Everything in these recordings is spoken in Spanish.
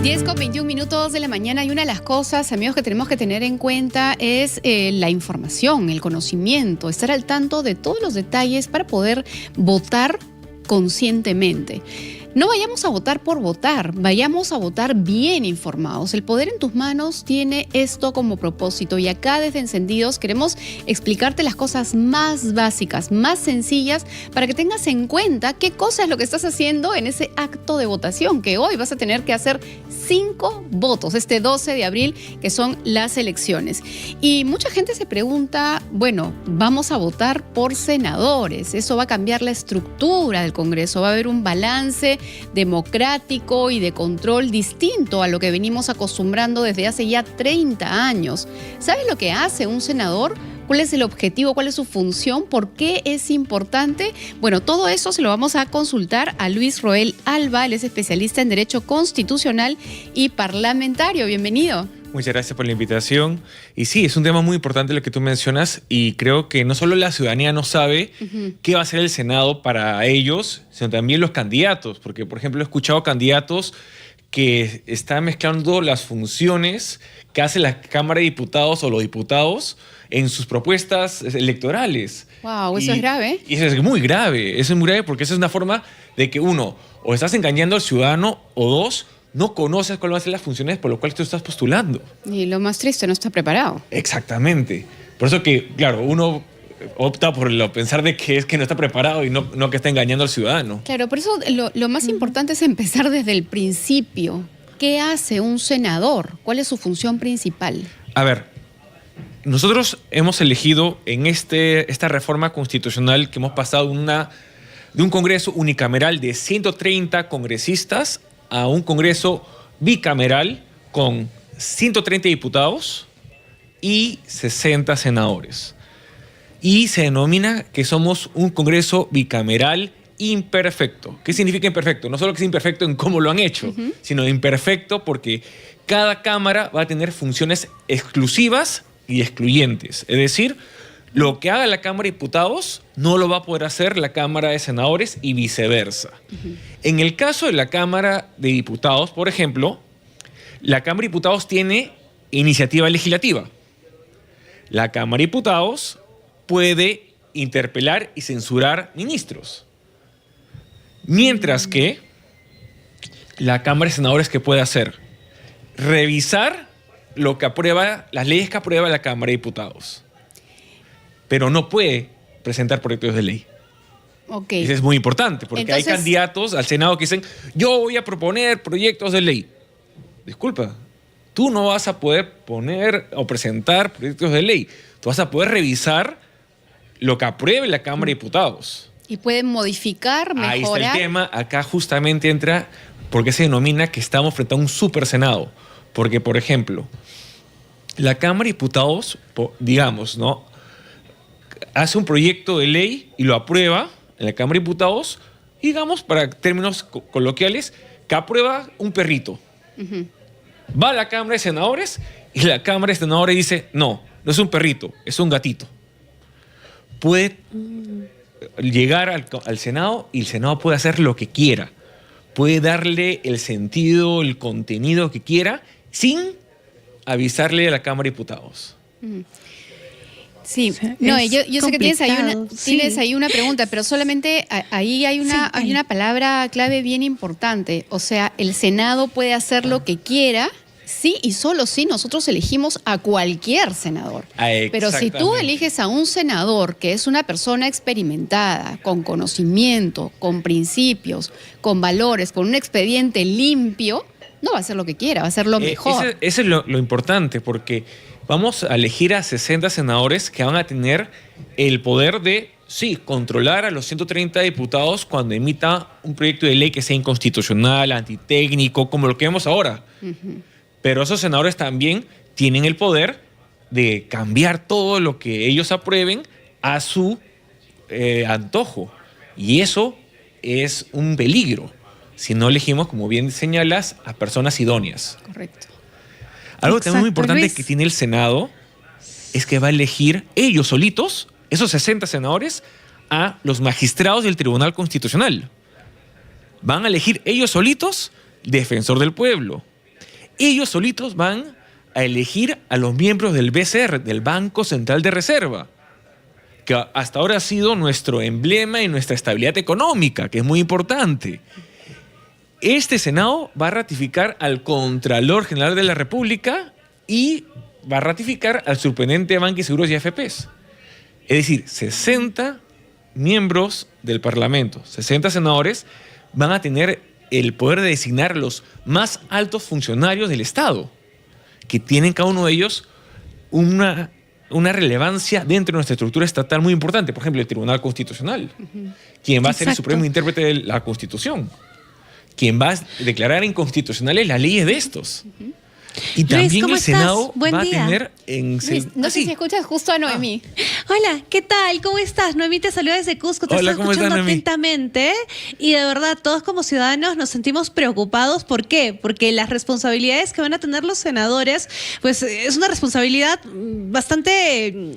10:21 de la mañana, y una de las cosas, amigos, que tenemos que tener en cuenta es la información, el conocimiento, estar al tanto de todos los detalles para poder votar conscientemente. No vayamos a votar por votar, vayamos a votar bien informados. El poder en tus manos tiene esto como propósito, y acá desde Encendidos queremos explicarte las cosas más básicas, más sencillas, para que tengas en cuenta qué cosa es lo que estás haciendo en ese acto de votación, que hoy vas a tener que hacer 5 votos, este 12 de abril, que son las elecciones. Y mucha gente se pregunta, bueno, vamos a votar por senadores, eso va a cambiar la estructura del Congreso, va a haber un balance democrático y de control distinto a lo que venimos acostumbrando desde hace ya 30 años. ¿Sabes lo que hace un senador? ¿Cuál es el objetivo? ¿Cuál es su función? ¿Por qué es importante? Bueno, todo eso se lo vamos a consultar a Luis Roel Alba. Él es especialista en Derecho Constitucional y Parlamentario. Bienvenido. Muchas gracias por la invitación. Y sí, es un tema muy importante lo que tú mencionas, y creo que no solo la ciudadanía no sabe qué va a hacer el Senado para ellos, sino también los candidatos. Porque, por ejemplo, he escuchado candidatos que están mezclando las funciones que hace la Cámara de Diputados o los diputados en sus propuestas electorales. Wow, eso es grave. Y eso es muy grave. Eso es muy grave porque esa es una forma de que, uno, o estás engañando al ciudadano, o dos, no conoces cuáles van a ser las funciones por lo cual tú estás postulando. Y lo más triste, no está preparado. Exactamente. Por eso que, claro, uno opta por pensar de que es que no está preparado y no que está engañando al ciudadano. Claro, por eso lo más importante es empezar desde el principio. ¿Qué hace un senador? ¿Cuál es su función principal? A ver, nosotros hemos elegido en esta reforma constitucional que hemos pasado de un Congreso unicameral de 130 congresistas a un Congreso bicameral con 130 diputados y 60 senadores. Y se denomina que somos un Congreso bicameral imperfecto. ¿Qué significa imperfecto? No solo que es imperfecto en cómo lo han hecho, sino imperfecto porque cada Cámara va a tener funciones exclusivas y excluyentes. Es decir, lo que haga la Cámara de Diputados no lo va a poder hacer la Cámara de Senadores y viceversa. En el caso de la Cámara de Diputados, por ejemplo, la Cámara de Diputados tiene iniciativa legislativa. La Cámara de Diputados puede interpelar y censurar ministros. Mientras que la Cámara de Senadores, ¿qué puede hacer? Revisar lo que aprueba, las leyes que aprueba la Cámara de Diputados. Pero no puede presentar proyectos de ley. Okay. Eso es muy importante, porque entonces, hay candidatos al Senado que dicen, yo voy a proponer proyectos de ley. Disculpa, tú no vas a poder poner o presentar proyectos de ley. Tú vas a poder revisar lo que apruebe la Cámara de Diputados. Y pueden modificar, mejorar. Ahí está el tema. Acá justamente entra porque se denomina que estamos frente a un super Senado. Porque, por ejemplo, la Cámara de Diputados, digamos, ¿no?, hace un proyecto de ley y lo aprueba en la Cámara de Diputados, digamos, para términos coloquiales, que aprueba un perrito. Va a la Cámara de Senadores y la Cámara de Senadores dice, no es un perrito, es un gatito. Puede llegar al Senado y el Senado puede hacer lo que quiera. Puede darle el sentido, el contenido que quiera, sin avisarle a la Cámara de Diputados. Sí, no, yo sé que tienes ahí una pregunta, pero solamente ahí hay una palabra clave bien importante. O sea, el Senado puede hacer lo que quiera, sí y solo si nosotros elegimos a cualquier senador. Pero si tú eliges a un senador que es una persona experimentada, con conocimiento, con principios, con valores, con un expediente limpio, no va a hacer lo que quiera, va a hacer lo mejor. Eso es lo importante, porque vamos a elegir a 60 senadores que van a tener el poder de, sí, controlar a los 130 diputados cuando emita un proyecto de ley que sea inconstitucional, antitécnico, como lo que vemos ahora. Pero esos senadores también tienen el poder de cambiar todo lo que ellos aprueben a su antojo. Y eso es un peligro si no elegimos, como bien señalas, a personas idóneas. Correcto. Algo también muy importante que tiene el Senado es que va a elegir ellos solitos, esos 60 senadores, a los magistrados del Tribunal Constitucional. Van a elegir ellos solitos defensor del pueblo, ellos solitos van a elegir a los miembros del BCR, del Banco Central de Reserva, que hasta ahora ha sido nuestro emblema y nuestra estabilidad económica, que es muy importante. Este Senado va a ratificar al Contralor General de la República y va a ratificar al Superintendente de Banca y Seguros y AFPs. Es decir, 60 miembros del Parlamento, 60 senadores, van a tener el poder de designar los más altos funcionarios del Estado, que tienen cada uno de ellos una relevancia dentro de nuestra estructura estatal muy importante. Por ejemplo, el Tribunal Constitucional, quien va a ser el supremo intérprete de la Constitución, quien va a declarar inconstitucionales las leyes de estos. Y también Luis, el Senado Buen va día. a tener en... Luis, no sé si escuchas justo a Noemí. Hola, ¿qué tal? ¿Cómo estás? Noemí te saluda desde Cusco, te Hola, estoy ¿cómo estás, escuchando Noemí? atentamente y de verdad todos como ciudadanos nos sentimos preocupados. ¿Por qué? Porque las responsabilidades que van a tener los senadores, pues es una responsabilidad bastante,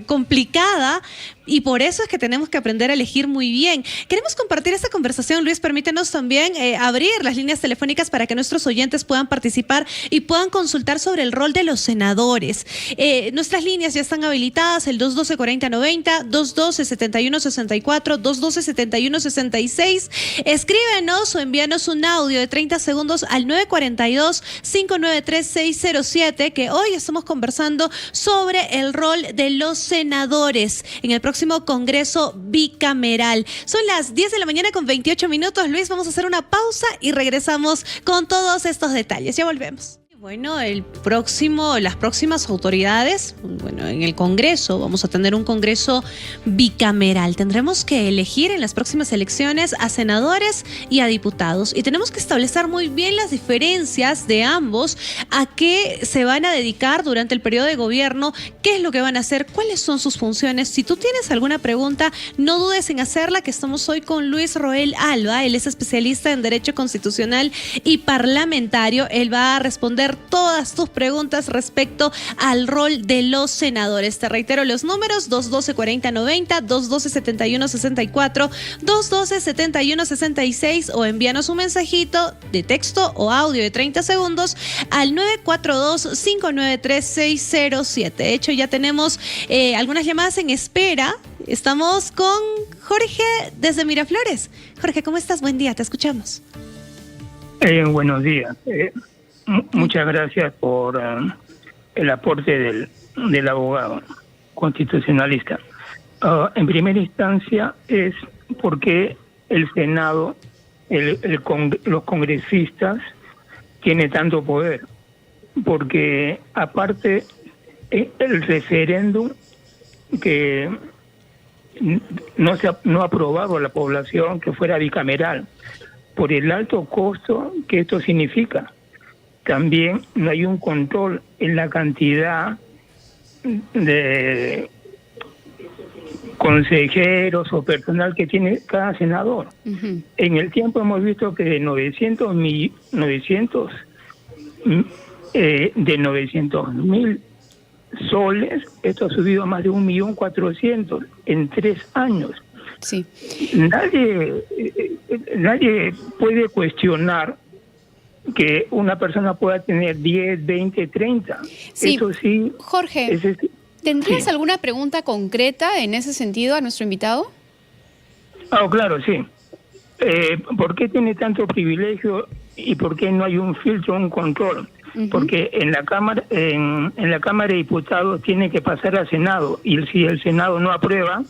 complicada. Y por eso es que tenemos que aprender a elegir muy bien. Queremos compartir esta conversación, Luis. Permítenos también abrir las líneas telefónicas para que nuestros oyentes puedan participar y puedan consultar sobre el rol de los senadores. Nuestras líneas ya están habilitadas, el 212-4090, 212-7164, 212-7166. Escríbenos o envíanos un audio de 30 segundos al 942-593-607, que hoy estamos conversando sobre el rol de los senadores en el próximo Congreso bicameral. Son las 10 de la mañana con 28 minutos. Luis, vamos a hacer una pausa y regresamos con todos estos detalles. Ya volvemos. Bueno, las próximas autoridades, en el Congreso, vamos a tener un Congreso bicameral. Tendremos que elegir en las próximas elecciones a senadores y a diputados. Y tenemos que establecer muy bien las diferencias de ambos, a qué se van a dedicar durante el periodo de gobierno, qué es lo que van a hacer, cuáles son sus funciones. Si tú tienes alguna pregunta, no dudes en hacerla, que estamos hoy con Luis Roel Alba. Él es especialista en Derecho Constitucional y Parlamentario. Él va a responder todas tus preguntas respecto al rol de los senadores. Te reitero los números: 212-4090, 212-7164, 212-7166, o envíanos un mensajito de texto o audio de 30 segundos al 942-593-607. De hecho, ya tenemos algunas llamadas en espera. Estamos con Jorge desde Miraflores. Jorge, ¿cómo estás? Buen día, te escuchamos. Buenos días. Muchas gracias por el aporte del abogado constitucionalista. En primera instancia es porque el Senado, los congresistas tienen tanto poder, porque aparte el referéndum que no ha aprobado a la población que fuera bicameral, por el alto costo que esto significa. También no hay un control en la cantidad de consejeros o personal que tiene cada senador. Uh-huh. En el tiempo hemos visto que de 900.000 soles, esto ha subido a más de 1.400.000 en 3 años. Sí. Nadie puede cuestionar que una persona pueda tener 10, 20, 30. Sí. Eso sí. Jorge, ¿tendrías alguna pregunta concreta en ese sentido a nuestro invitado? Claro, sí. ¿Por qué tiene tanto privilegio y por qué no hay un filtro, un control? Uh-huh. Porque en la Cámara de Diputados tiene que pasar al Senado, y si el Senado no aprueba,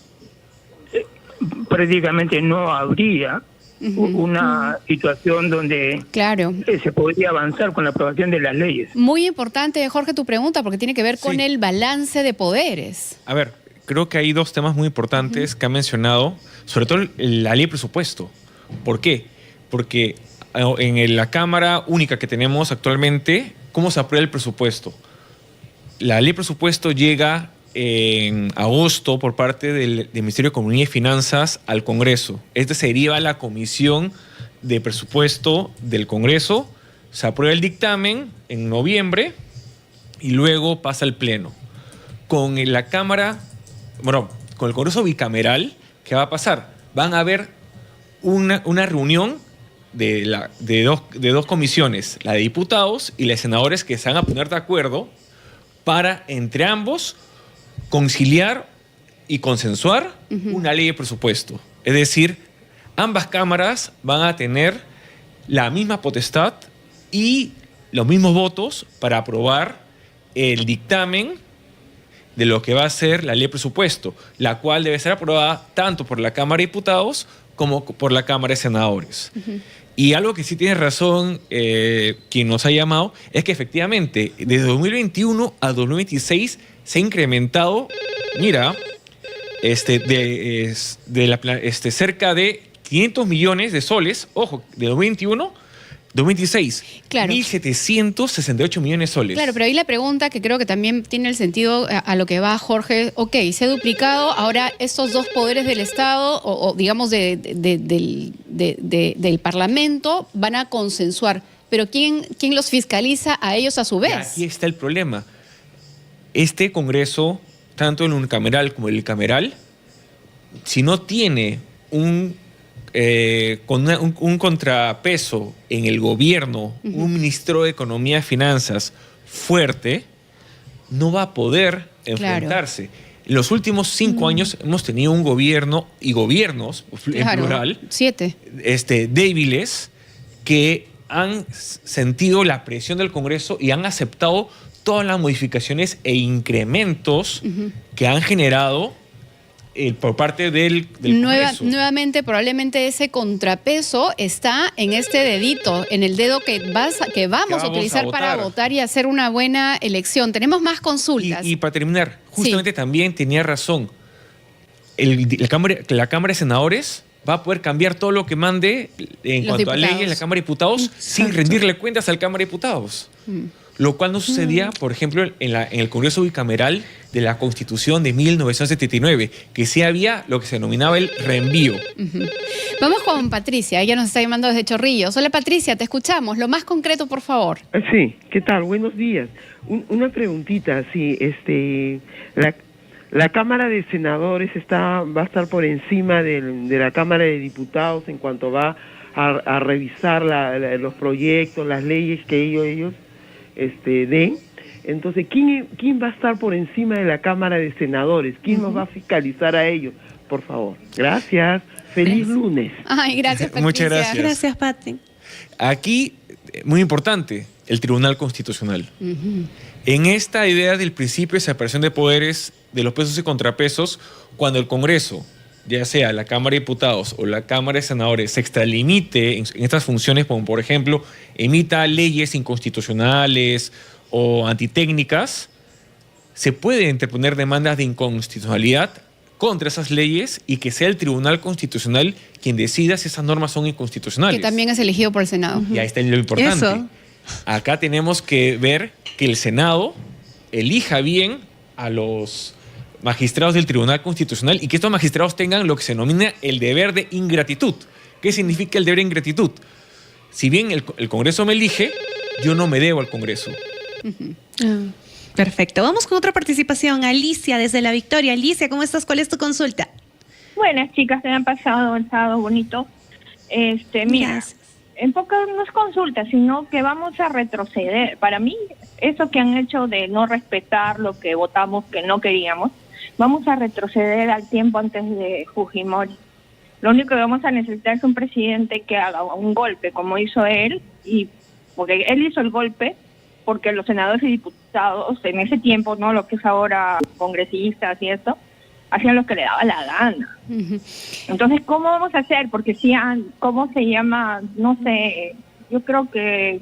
prácticamente no habría una situación donde se podría avanzar con la aprobación de las leyes. Muy importante, Jorge, tu pregunta, porque tiene que ver con el balance de poderes. A ver, creo que hay 2 temas muy importantes que ha mencionado, sobre todo la ley de presupuesto. ¿Por qué? Porque en la Cámara única que tenemos actualmente, ¿cómo se aprueba el presupuesto? La ley de presupuesto llega en agosto por parte del Ministerio de Economía y Finanzas al Congreso. Este se deriva a la Comisión de Presupuesto del Congreso, se aprueba el dictamen en noviembre y luego pasa al Pleno. Con la Cámara, con el Congreso bicameral, ¿qué va a pasar? Van a haber una reunión de dos comisiones, la de diputados y la de senadores, que se van a poner de acuerdo para, entre ambos, conciliar y consensuar una ley de presupuesto. Es decir, ambas cámaras van a tener la misma potestad y los mismos votos para aprobar el dictamen de lo que va a ser la ley de presupuesto, la cual debe ser aprobada tanto por la Cámara de Diputados como por la Cámara de Senadores. Y algo que sí tiene razón quien nos ha llamado es que efectivamente desde 2021 a 2026 se ha incrementado, mira, cerca de 500 millones de soles, ojo, de 2021 2026, claro. 1.768 millones de soles. Claro, pero ahí la pregunta que creo que también tiene el sentido a lo que va Jorge, ok, se ha duplicado, ahora estos dos poderes del Estado o digamos del Parlamento van a consensuar, pero ¿quién los fiscaliza a ellos a su vez? Aquí está el problema. Este Congreso, tanto el unicameral como el bicameral, si no tiene un contrapeso en el gobierno, un ministro de Economía y Finanzas fuerte, no va a poder enfrentarse. Claro. En los últimos 5 años hemos tenido un gobierno y gobiernos, en plural, 7, débiles, que han sentido la presión del Congreso y han aceptado todas las modificaciones e incrementos que han generado por parte del Congreso. Nuevamente, probablemente ese contrapeso está en este dedito, en el dedo que vamos a utilizar para votar y hacer una buena elección. Tenemos más consultas. Y para terminar, justamente también tenía razón. La Cámara de Senadores va a poder cambiar todo lo que mande en cuanto a leyes en la Cámara de Diputados sin rendirle cuentas al Cámara de Diputados. Lo cual no sucedía, por ejemplo, en el Congreso bicameral de la Constitución de 1979, que sí había lo que se denominaba el reenvío. Vamos con Patricia, ella nos está llamando desde Chorrillos. Hola Patricia, te escuchamos. Lo más concreto, por favor. Sí, ¿qué tal? Buenos días. Una preguntita, sí, la Cámara de Senadores va a estar por encima de la Cámara de Diputados en cuanto va a revisar los proyectos, las leyes que ellos den. Entonces, ¿quién va a estar por encima de la Cámara de Senadores? ¿Quién nos va a fiscalizar a ellos? Por favor. Gracias. Feliz lunes. Ay, gracias, Patricia. Muchas gracias. Gracias, Pati. Aquí, muy importante, el Tribunal Constitucional. En esta idea del principio de separación de poderes, de los pesos y contrapesos, cuando el Congreso, ya sea la Cámara de Diputados o la Cámara de Senadores, se extralimite en estas funciones, como por ejemplo, emita leyes inconstitucionales o antitécnicas, se puede interponer demandas de inconstitucionalidad contra esas leyes y que sea el Tribunal Constitucional quien decida si esas normas son inconstitucionales. Que también es elegido por el Senado. Y ahí está lo importante. Eso. Acá tenemos que ver que el Senado elija bien a los magistrados del Tribunal Constitucional y que estos magistrados tengan lo que se denomina el deber de ingratitud. ¿Qué significa el deber de ingratitud? Si bien el Congreso me elige, yo no me debo al Congreso. Perfecto. Vamos con otra participación. Alicia, desde La Victoria. Alicia, ¿cómo estás? ¿Cuál es tu consulta? Buenas, chicas, se han pasado el sábado bonito. Mira, Gracias. en pocas no es consulta, sino que vamos a retroceder. Para mí, eso que han hecho de no respetar lo que votamos, que no queríamos, vamos a retroceder al tiempo antes de Fujimori. Lo único que vamos a necesitar es un presidente que haga un golpe, como hizo él, y porque él hizo el golpe, porque los senadores y diputados en ese tiempo, no lo que es ahora congresistas y eso, hacían lo que le daba la gana. Entonces, ¿cómo vamos a hacer? Porque si, ¿cómo se llama? No sé, yo creo que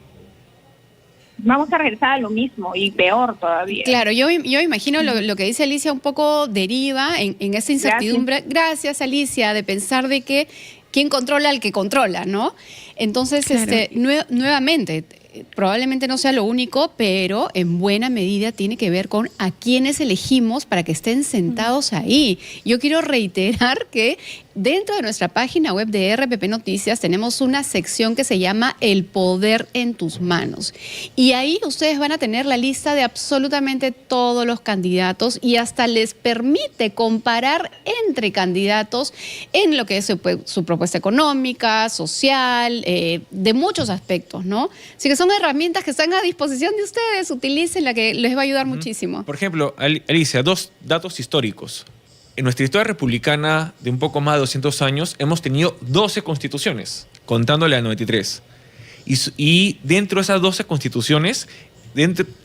vamos a regresar a lo mismo y peor todavía. Claro, yo imagino lo que dice Alicia un poco deriva en esa incertidumbre. Gracias, Alicia, de pensar de que quién controla al que controla, ¿no? Entonces, Claro. Nuevamente, probablemente no sea lo único, pero en buena medida tiene que ver con a quienes elegimos para que estén sentados ahí. Yo quiero reiterar que dentro de nuestra página web de RPP Noticias tenemos una sección que se llama El Poder en tus Manos. Y ahí ustedes van a tener la lista de absolutamente todos los candidatos y hasta les permite comparar entre candidatos en lo que es su propuesta económica, social, de muchos aspectos, ¿no? Así que son herramientas que están a disposición de ustedes, utilícenla, que les va a ayudar muchísimo. Por ejemplo, Alicia, 2 datos históricos. En nuestra historia republicana de un poco más de 200 años hemos tenido 12 constituciones, contándole a 93. Y dentro de esas 12 constituciones,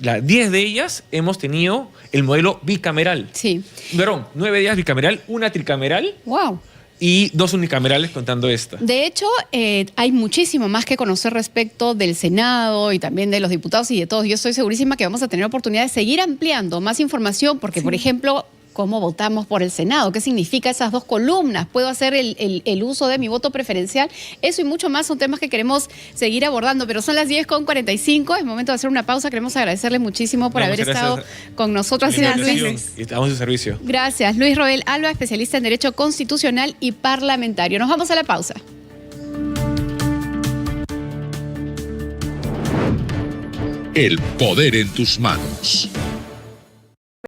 las 10 de ellas hemos tenido el modelo bicameral. Sí. Perdón, 9 de ellas bicameral, 1 tricameral. ¡Wow! Y 2 unicamerales contando esta. De hecho, hay muchísimo más que conocer respecto del Senado y también de los diputados y de todos. Yo estoy segurísima que vamos a tener oportunidad de seguir ampliando más información porque, por ejemplo, ¿cómo votamos por el Senado? ¿Qué significa esas 2 columnas? ¿Puedo hacer el uso de mi voto preferencial? Eso y mucho más son temas que queremos seguir abordando, pero son las 10:45, es momento de hacer una pausa. Queremos agradecerle muchísimo por haber estado con nosotros. Luis. Estamos en servicio. Gracias. Luis Roel Alba, especialista en Derecho Constitucional y Parlamentario. Nos vamos a la pausa. El poder en tus manos.